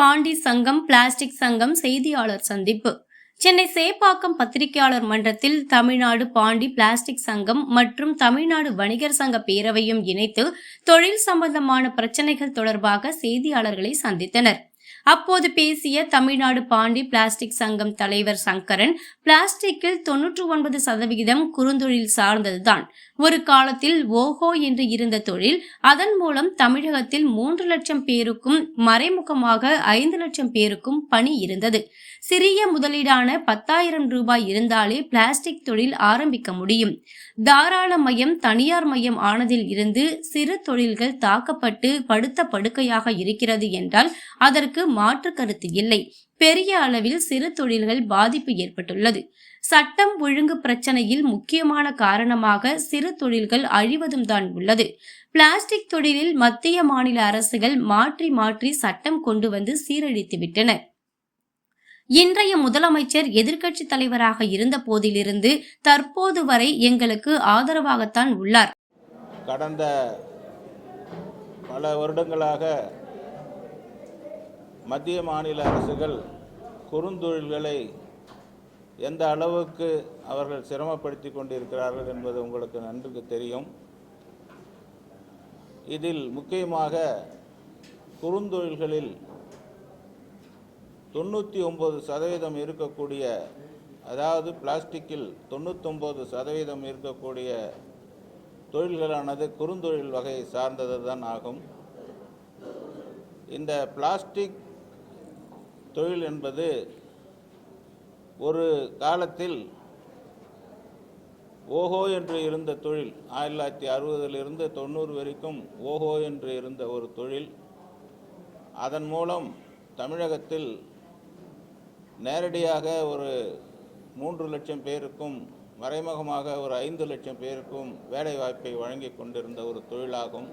பாண்டி சங்கம் பிளாஸ்டிக் சங்கம் செய்தியாளர் சந்திப்பு. சென்னை சேப்பாக்கம் பத்திரிகையாளர் மன்றத்தில் தமிழ்நாடு பாண்டி பிளாஸ்டிக் சங்கம் மற்றும் தமிழ்நாடு வணிகர் சங்க பேரவையும் இணைத்து தொழில் சம்பந்தமான பிரச்சினைகள் தொடர்பாக செய்தியாளர்களை சந்தித்தனர். அப்போது பேசிய தமிழ்நாடு பாண்டி பிளாஸ்டிக் சங்கம் தலைவர் சங்கரன், பிளாஸ்டிக்கில் 99% குறுந்தொழில் சார்ந்ததுதான். ஒரு காலத்தில் ஓஹோ என்று இருந்த தொழில், அதன் மூலம் தமிழகத்தில் 3 லட்சம் பேருக்கும் மறைமுகமாக 5 லட்சம் பேருக்கும் பணி இருந்தது. சிறிய முதலீடான 10,000 ரூபாய் இருந்தாலே பிளாஸ்டிக் தொழில் ஆரம்பிக்க முடியும். தாராள மயம் தனியார் மயம் ஆனதில் இருந்து சிறு தொழில்கள் தாக்கப்பட்டு படுத்த படுக்கையாக இருக்கிறது என்றால் அதற்கு மாற்று கருத்து இல்லை. பெரிய அளவில் சிறு தொழில்கள் பாதிப்பு ஏற்பட்டுள்ளது. சட்டம் ஒழுங்கு பிரச்சனையில் முக்கியமான காரணமாக சிறு தொழில்கள் அழிவதும் தான் உள்ளது. பிளாஸ்டிக் தொழிலில் மத்திய மாநில அரசுகள் மாற்றி மாற்றி சட்டம் கொண்டு வந்து சீரழித்து விட்டன. இன்றைய முதலமைச்சர் எதிர்க்கட்சி தலைவராக இருந்த போதிலிருந்து தற்போது வரை எங்களுக்கு ஆதரவாகத்தான் உள்ளார். கடந்த பல வருடங்களாக மத்திய மாநில அரசுகள் குறுந்தொழில்களை எந்த அளவுக்கு அவர்கள் சிரமப்படுத்தி கொண்டிருக்கிறார்கள் என்பது உங்களுக்கு நன்கு தெரியும். இதில் முக்கியமாக குறுந்தொழில்களில் 99% இருக்கக்கூடிய, அதாவது பிளாஸ்டிக்கில் 99% இருக்கக்கூடிய தொழில்களானது குறுந்தொழில் வகையை சார்ந்தது தான் ஆகும். இந்த பிளாஸ்டிக் தொழில் என்பது ஒரு காலத்தில் ஓஹோ என்று இருந்த தொழில். 1960 90 வரைக்கும் ஓஹோ என்று இருந்த ஒரு தொழில். அதன் மூலம் தமிழகத்தில் நேரடியாக ஒரு 3 லட்சம் பேருக்கும் மறைமுகமாக ஒரு 5 லட்சம் பேருக்கும் வேலைவாய்ப்பை வழங்கி கொண்டிருந்த ஒரு தொழிலாகும்.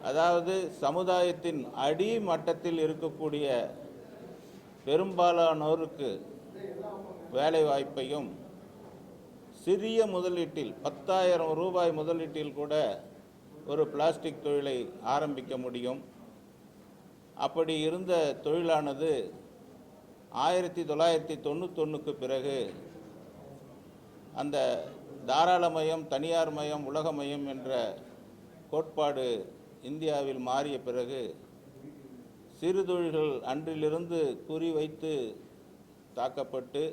அதாவது சமுதாயத்தின் அடிமட்டத்தில் இருக்கக்கூடிய பெரும்பாலானோருக்கு வேலைவாய்ப்பையும் சிறிய முதலீட்டில் 10,000 ரூபாய் முதலீட்டில் கூட ஒரு பிளாஸ்டிக் தொழிலை ஆரம்பிக்க முடியும். அப்படி இருந்த தொழிலானது 1991க்கு பிறகு அந்த தாராளமயம் தனியார் மயம் உலகமயம் என்ற கோட்பாடு இந்தியாவில் மாறிய பிறகு சிறு தொழில்கள் அன்றிலிருந்து குறிவைத்து தாக்கப்பட்டு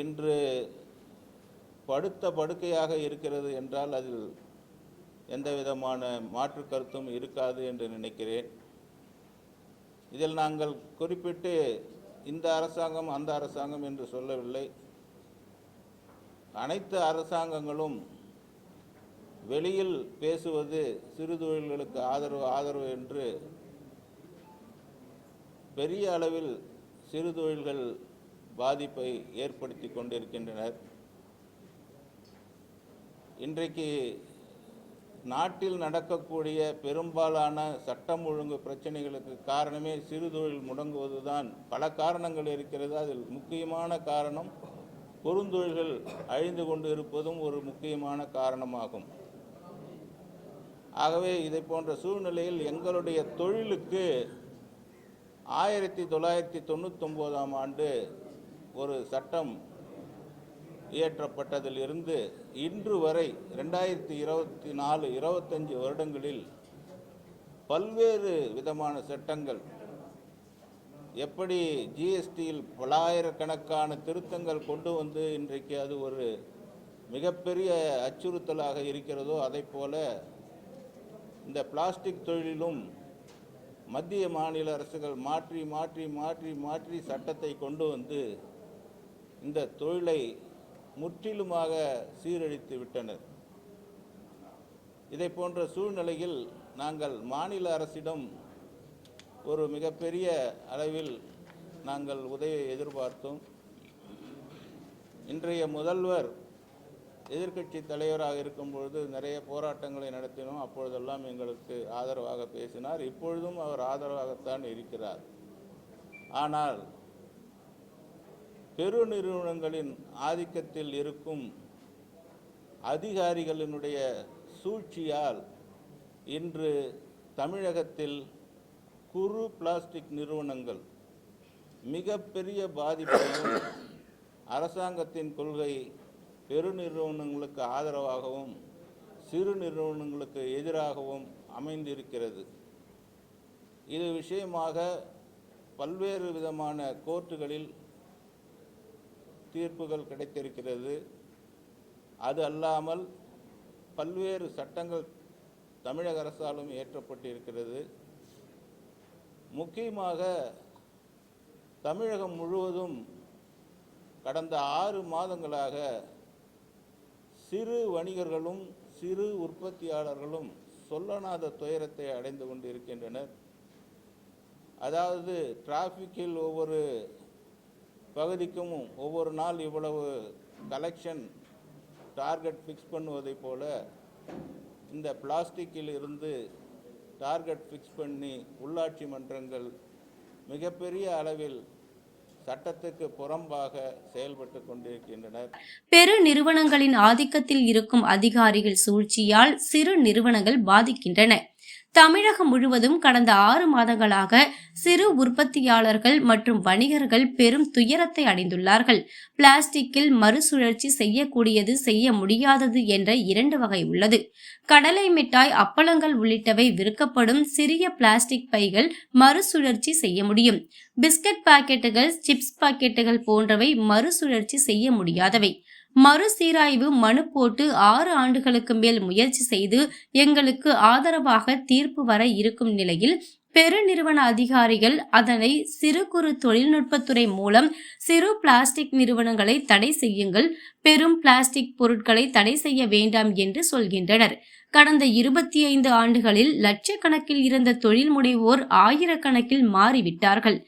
இன்று படுத்த படுக்கையாக இருக்கிறது என்றால் அதில் எந்த விதமான மாற்று கருத்தும் இருக்காது என்று நினைக்கிறேன். இதில் நாங்கள் குறிப்பிட்டு இந்த அரசாங்கம் அந்த அரசாங்கம் என்று சொல்லவில்லை. அனைத்து அரசாங்கங்களும் வெளியில் பேசுவது சிறு தொழில்களுக்கு ஆதரவு என்று பெரிய அளவில் சிறு தொழில்கள் பாதிப்பை ஏற்படுத்தி கொண்டிருக்கின்றனர். இன்றைக்கு நாட்டில் நடக்கக்கூடிய பெரும்பாலான சட்டம் ஒழுங்கு பிரச்சனைகளுக்கு காரணமே சிறு தொழில் முடங்குவதுதான். பல காரணங்கள் இருக்கிறது. அதில் முக்கியமான காரணம் குறுந்தொழில்கள் அழிந்து கொண்டு இருப்பதும் ஒரு முக்கியமான காரணமாகும். ஆகவே இதை போன்ற சூழ்நிலையில் எங்களுடைய தொழிலுக்கு 1999ஆம் ஆண்டு ஒரு சட்டம் இயற்றப்பட்டதிலிருந்து இன்று வரை 2024-25 வருடங்களில் பல்வேறு விதமான சட்டங்கள், எப்படி ஜிஎஸ்டியில் பலாயிரக்கணக்கான திருத்தங்கள் கொண்டு வந்து இன்றைக்கு அது ஒரு மிகப்பெரிய அச்சுறுத்தலாக இருக்கிறதோ, அதை போல இந்த பிளாஸ்டிக் தொழிலிலும் மத்திய மாநில அரசுகள் மாற்றி மாற்றி மாற்றி மாற்றி சட்டத்தை கொண்டு வந்து இந்த தொழிலை முற்றிலுமாக சீரழித்து விட்டனர். இதை போன்ற சூழ்நிலையில் நாங்கள் மாநில அரசிடம் ஒரு மிகப்பெரிய அளவில் நாங்கள் உதவியை எதிர்பார்த்தோம். இன்றைய முதல்வர் எதிர்க்கட்சி தலைவராக இருக்கும் பொழுது நிறைய போராட்டங்களை நடத்தினோம். அப்பொழுதெல்லாம் எங்களுக்கு ஆதரவாக பேசினார். இப்பொழுதும் அவர் ஆதரவாகத்தான் இருக்கிறார். ஆனால் பெருநிறுவனங்களின் ஆதிக்கத்தில் இருக்கும் அதிகாரிகளினுடைய சூழ்ச்சியால் இன்று தமிழகத்தில் குறு பிளாஸ்டிக் நிறுவனங்கள் மிகப்பெரிய பாதிப்பையும் அரசாங்கத்தின் கொள்கை பெருநிறுவனங்களுக்கு ஆதரவாகவும் சிறு நிறுவனங்களுக்கு எதிராகவும் அமைந்திருக்கிறது. இது விஷயமாக பல்வேறு விதமான கோர்ட்டுகளில் தீர்ப்புகள் கிடைத்திருக்கிறது. அது அல்லாமல் பல்வேறு சட்டங்கள் தமிழக அரசாலும் இயற்றப்பட்டிருக்கிறது. முக்கியமாக தமிழகம் முழுவதும் கடந்த 6 மாதங்களாக சிறு வணிகர்களும் சிறு உற்பத்தியாளர்களும் சொல்லனாத துயரத்தை அடைந்து கொண்டிருக்கின்றனர். அதாவது டிராஃபிக்கில் ஒவ்வொரு பகுதிக்கும் ஒவ்வொரு நாள் இவ்வளவு கலெக்ஷன் டார்கெட் ஃபிக்ஸ் பண்ணுவதை போல இந்த பிளாஸ்டிக்கில் இருந்து டார்கெட் ஃபிக்ஸ் பண்ணி உள்ளாட்சி மன்றங்கள் மிகப்பெரிய அளவில் சட்டத்துக்கு புறம்பாக செயல்பட்டு கொண்டிருக்கின்றனர். பெரு நிறுவனங்களின் ஆதிக்கத்தில் இருக்கும் அதிகாரிகள் சூழ்ச்சியால் சிறு நிறுவனங்கள் பாதிக்கின்றன. தமிழகம் முழுவதும் கடந்த 6 மாதங்களாக சிறு உற்பத்தியாளர்கள் மற்றும் வணிகர்கள் பெரும் துயரத்தை அடைந்துள்ளார்கள். பிளாஸ்டிக்கில் மறுசுழற்சி செய்யக்கூடியது, செய்ய முடியாதது என்ற 2 வகை உள்ளது. கடலை மிட்டாய், அப்பளங்கள் உள்ளிட்டவை விற்கப்படும் சிறிய பிளாஸ்டிக் பைகள் மறுசுழற்சி செய்ய முடியும். பிஸ்கட் பாக்கெட்டுகள், சிப்ஸ் பாக்கெட்டுகள் போன்றவை மறுசுழற்சி செய்ய முடியாதவை. மறுசீராய்வு மனு போட்டு 6 ஆண்டுகளுக்கு மேல் முயற்சி செய்து எங்களுக்கு ஆதரவாக தீர்ப்பு வர இருக்கும் நிலையில் பெருநிறுவன அதிகாரிகள் அதனை சிறு குறு தொழில்நுட்பத்துறை மூலம் சிறு பிளாஸ்டிக் நிறுவனங்களை தடை செய்யுங்கள், பெரும் பிளாஸ்டிக் பொருட்களை தடை செய்ய வேண்டாம் என்று சொல்கின்றனர். கடந்த 25 ஆண்டுகளில் லட்சக்கணக்கில் இருந்த தொழில் முனைவோர் ஆயிரக்கணக்கில் மாறிவிட்டார்கள்.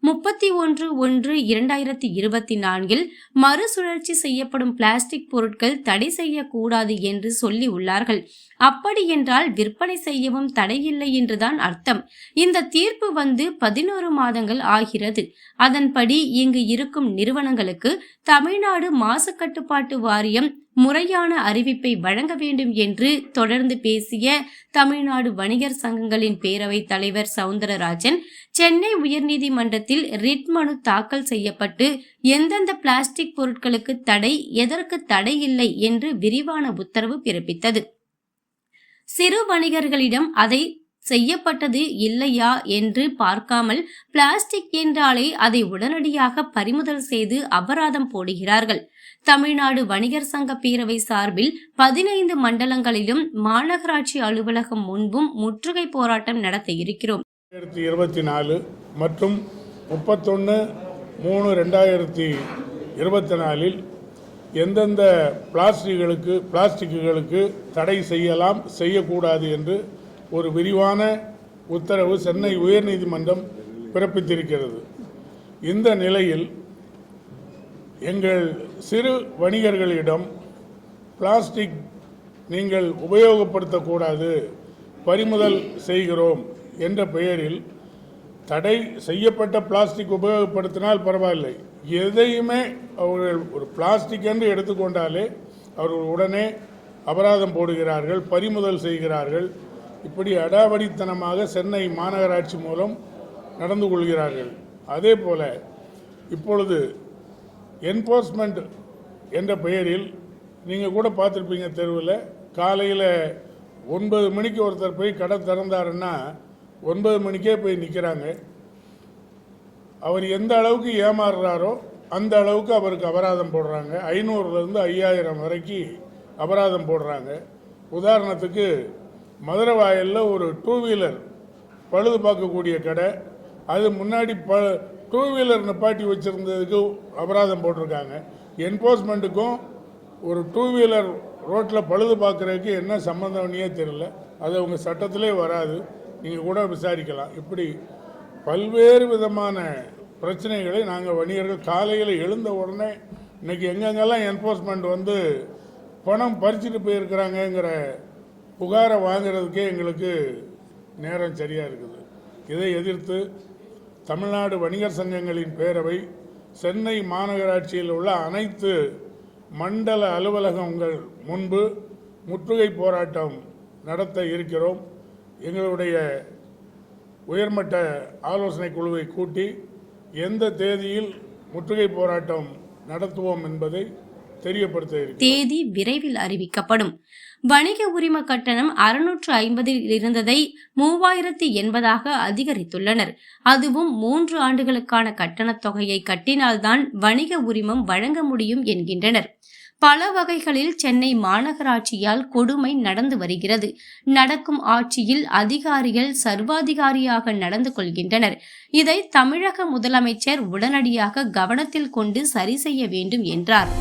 31/1/2024 மறுசுழற்சி செய்யப்படும் பிளாஸ்டிக் பொருட்கள் தடை செய்யக்கூடாது என்று சொல்லி உள்ளார்கள். அப்படி என்றால் விற்பனை செய்யவும் தடையில்லை என்றுதான் அர்த்தம். இந்த தீர்ப்பு வந்து 11 மாதங்கள் ஆகிறது. அதன்படி இங்கு இருக்கும் நிறுவனங்களுக்கு தமிழ்நாடு மாசு கட்டுப்பாட்டு வாரியம் முறையான அறிவிப்பை வழங்க வேண்டும் என்று தொடர்ந்து பேசிய தமிழ்நாடு வணிகர் சங்கங்களின் பேரவைத் தலைவர் சவுந்தரராஜன், சென்னை உயர்நீதிமன்றத்தில் ரிட் மனு தாக்கல் செய்யப்பட்டு எந்தெந்த பிளாஸ்டிக் பொருட்களுக்கு தடை, எதற்கு தடை இல்லை என்று விரிவான உத்தரவு பிறப்பித்தது. சிறு வணிகர்களிடம் அதை செய்யப்பட்டது இல்லையா என்று பார்க்காமல் பிளாஸ்டிக் என்றாலே அதை உடனடியாக பறிமுதல் செய்து அபராதம் போடுகிறார்கள். தமிழ்நாடு வணிகர் சங்க பேரவை சார்பில் 15 மண்டலங்களிலும் மாநகராட்சி அலுவலகம் முன்பும் முற்றுகை போராட்டம் நடத்த இருக்கிறோம். 2024 மற்றும் 31/3/2024 எந்தெந்த பிளாஸ்டிக்குகளுக்கு தடை செய்யலாம், செய்யக்கூடாது என்று ஒரு விரிவான உத்தரவு சென்னை உயர்நீதிமன்றம் பிறப்பித்திருக்கிறது. இந்த நிலையில் எங்கள் சிறு வணிகர்களிடம் பிளாஸ்டிக் நீங்கள் உபயோகப்படுத்தக்கூடாது, பறிமுதல் செய்கிறோம் என்ற பெயரில் தடை செய்யப்பட்ட பிளாஸ்டிக் உபயோகப்படுத்தினால் பரவாயில்லை, எதையுமே அவர்கள் ஒரு பிளாஸ்டிக் என்று எடுத்துக்கொண்டாலே அவர்கள் உடனே அபராதம் போடுகிறார்கள், பறிமுதல் செய்கிறார்கள். இப்படி அடாவடித்தனமாக சென்னை மாநகராட்சி மூலம் நடந்து கொள்கிறார்கள். அதே போல இப்பொழுது என்போர்ஸ்மெண்ட் என்ற பெயரில் நீங்கள் கூட பார்த்துருப்பீங்க, தெருவில் காலையில் 9 மணிக்கு ஒருத்தர் போய் கடை திறந்தாருன்னா 9 மணிக்கே போய் நிற்கிறாங்க. அவர் எந்த அளவுக்கு ஏமாறுறாரோ அந்த அளவுக்கு அவருக்கு அபராதம் போடுறாங்க. 500லேருந்து 5000 வரைக்கும் அபராதம் போடுறாங்க. உதாரணத்துக்கு மதுரை வாயிலில் ஒரு 2 வீலர் பழுது பார்க்கக்கூடிய கடை, அது முன்னாடி 2 வீலர் நிப்பாட்டி வச்சுருந்ததுக்கு அபராதம் போட்டிருக்காங்க. என்போர்ஸ்மெண்ட்டுக்கும் ஒரு 2 வீலர் ரோட்டில் பழுது பார்க்குறதுக்கு என்ன சம்மந்தம்னே தெரியல. அது அவங்க சட்டத்திலே வராது, நீங்கள் கூட விசாரிக்கலாம். இப்படி பல்வேறு விதமான பிரச்சனைகளை நாங்கள் வணிகர்கள் காலையில் எழுந்த உடனே இன்றைக்கி எங்கெங்கெல்லாம் என்போர்ஸ்மெண்ட் வந்து பணம் பறிச்சுட்டு போயிருக்கிறாங்கங்கிற புகாரை வாங்கிறதுக்கே எங்களுக்கு நேரம் சரியாக இருக்குது. இதை எதிர்த்து தமிழ்நாடு வணிகர் சங்கங்களின் பேரவை சென்னை மாநகராட்சியில் உள்ள அனைத்து மண்டல அலுவலகங்கள் முன்பு முற்றுகை போராட்டம் நடத்த இருக்கிறோம். எங்களுடைய உயர்மட்ட ஆலோசனை குழுவை கூட்டி எந்த தேதியில் முற்றுகை போராட்டம் நடத்துவோம் என்பதை தெரியப்படுத்த இருக்கிறோம். தேதி விரைவில் அறிவிக்கப்படும். வணிக உரிம கட்டணம் 650 இருந்ததை 3080 அதிகரித்துள்ளனர். அதுவும் 3 ஆண்டுகளுக்கான கட்டணத் தொகையை கட்டினால்தான் வணிக உரிமம் வழங்க முடியும் என்கின்றனர். பல வகைகளில் சென்னை மாநகராட்சியால் கொடுமை நடந்து வருகிறது. நடக்கும் ஆட்சியில் அதிகாரிகள் சர்வாதிகாரியாக நடந்து கொள்கின்றனர். இதை தமிழக முதலமைச்சர் உடனடியாக கவனத்தில் கொண்டு சரி செய்ய வேண்டும் என்றார்.